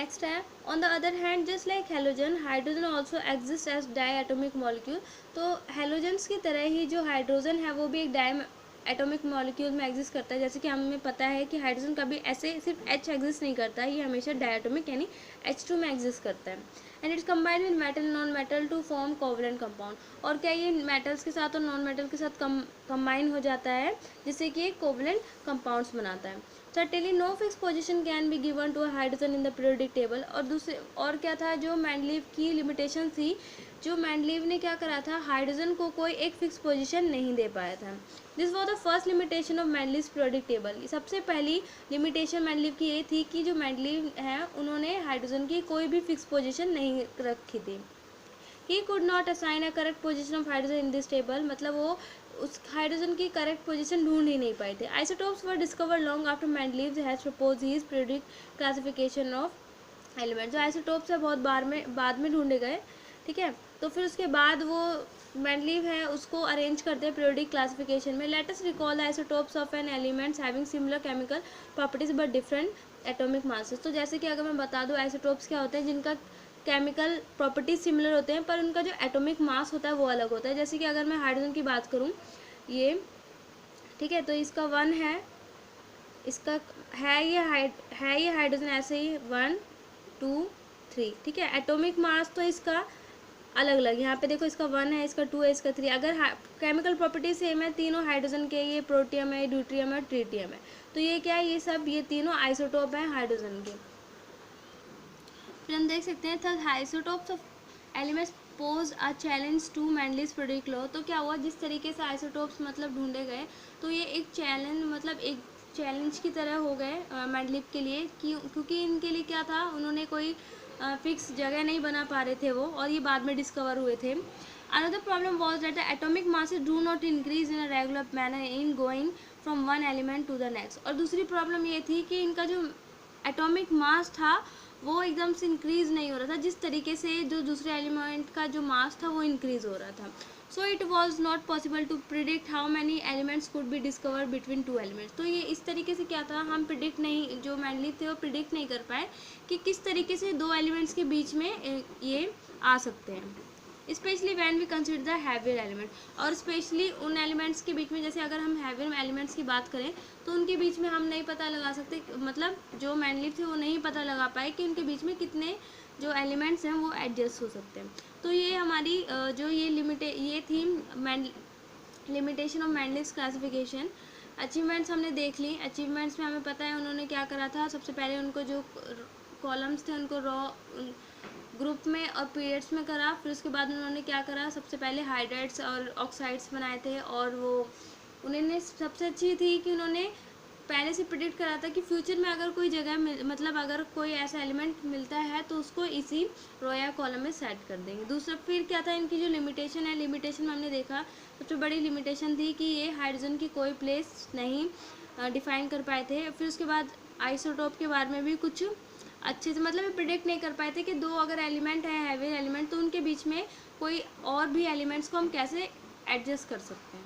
Next है on the other hand just like hydrogen, hydrogen also exist as diatomic molecule. तो halogens की तरह ही जो हाइड्रोजन है वो भी एक डाई एटॉमिक मॉलिक्यूल में एग्जिस्ट करता है। जैसे कि हमें पता है कि हाइड्रोजन कभी ऐसे सिर्फ H एग्जिस्ट नहीं करता है, ये हमेशा डायटोमिक यानी H2 में एग्जिस्ट करता है। And it's combined with metal non metal to form covalent compound. और क्या ये मेटल्स के साथ और नॉन मेटल के साथ कंबाइन हो जाता है, जिससे कि एक कोवलेंट कंपाउंड्स बनाता है। Certainly no fix position can be given to hydrogen in the periodic table. और दूसरे और क्या था जो मेंडलीव की लिमिटेशन थी, जो मेंडलीव ने क्या करा था, हाइड्रोजन को कोई एक फिक्स पोजीशन नहीं दे पाया था। This was the first limitation of Mendeleev periodic table. सबसे पहली लिमिटेशन मेंडलीव की ये थी कि जो मेंडलीव है उन्होंने हाइड्रोजन की कोई भी फिक्स पोजीशन नहीं रखी थी। He could not assign a correct position of hydrogen in this table, मतलब वो उस हाइड्रोजन की करेक्ट पोजीशन ढूंढ ही नहीं पाए थे। Isotopes were discover long after Mendeleev has propose his periodic classification of element. जो आइसोटोप्स है बहुत बाद में ढूंढे गए, ठीक है। तो फिर उसके बाद वो मेंडलीव है उसको अरेंज करते हैं पीरियोडिक क्लासिफिकेशन में। Let us recall the isotopes of an elements having similar chemical properties but different atomic masses. तो जैसे कि अगर मैं बता दूं आइसोटोप्स क्या होते हैं, जिनका केमिकल प्रॉपर्टीज सिमिलर होते हैं पर उनका जो एटॉमिक मास होता है वो अलग होता है। जैसे कि अगर मैं हाइड्रोजन की बात करूं, ये ठीक है, तो इसका 1 है, इसका है ये हाइड्रोजन ऐसे ही 1 2 3, ठीक है। एटॉमिक मास तो इसका अलग अलग, यहाँ पे देखो इसका 1 है, इसका 2 है, इसका 3। अगर केमिकल प्रॉपर्टी सेम है तीनों हाइड्रोजन के, ये प्रोटियम है, ड्यूट्रियम है और ट्रिटियम है, तो ये क्या है, ये तीनों आइसोटोप हैं हाइड्रोजन के। फिर हम देख सकते हैं third isotopes of elements pose a challenge to Mendeleev periodic law. तो क्या हुआ, जिस तरीके से आइसोटोप्स मतलब ढूंढे गए, तो ये एक चैलेंज मतलब एक चैलेंज की तरह हो गए मेंडलीव के लिए, क्योंकि इनके लिए क्या था, उन्होंने कोई फिक्स जगह नहीं बना पा रहे थे वो, और ये बाद में डिस्कवर हुए थे। Another problem was that the atomic masses do not increase in a regular manner in going from one element to the next. और दूसरी प्रॉब्लम ये थी कि इनका जो एटॉमिक मास था वो एकदम से इंक्रीज नहीं हो रहा था, जिस तरीके से जो दूसरे एलिमेंट का जो मास था वो इंक्रीज हो रहा था। So it was not possible to predict how many elements could be discover between two elements. तो ये इस तरीके से क्या था, हम प्रिडिक्ट नहीं, जो मेंडलीव थे वो प्रिडिक्ट नहीं कर पाए कि किस तरीके से दो एलिमेंट्स के बीच में ये आ सकते हैं, specially when we consider the heavier element. और स्पेशली उन एलिमेंट्स के बीच में, जैसे अगर हम हैवियर एलिमेंट्स की बात करें तो उनके बीच में हम नहीं पता लगा सकते, मतलब जो मेंडलीव थे वो नहीं पता लगा पाए कि उनके बीच में कितने जो एलिमेंट्स हैं वो एडजस्ट हो सकते हैं। तो ये हमारी जो ये थी limitation of Mendeleev's classification. Achievements हमने देख ली। अचीवमेंट्स में हमें पता है उन्होंने क्या करा था, सबसे पहले उनको जो कॉलम्स थे उनको रॉ ग्रुप में और पीरियड्स में करा। फिर उसके बाद उन्होंने क्या करा, सबसे पहले हाइड्राइड्स और ऑक्साइड्स बनाए थे, और वो उन्होंने सबसे अच्छी थी कि उन्होंने पहले से प्रिडिक्ट करा था कि फ्यूचर में अगर कोई जगह मतलब अगर कोई ऐसा एलिमेंट मिलता है तो उसको इसी रो या कॉलम में सेट कर देंगे। दूसरा फिर क्या था, इनकी जो लिमिटेशन है, लिमिटेशन में हमने देखा सबसे बड़ी लिमिटेशन थी कि ये हाइड्रोजन की कोई प्लेस नहीं डिफाइन कर पाए थे। फिर उसके बाद आइसोटोप के बारे में भी कुछ अच्छे से मतलब प्रिडिक्ट नहीं कर पाए थे कि दो अगर एलिमेंट है हैवी एलिमेंट तो उनके बीच में कोई और भी एलिमेंट्स को हम कैसे एडजस्ट कर सकते हैं।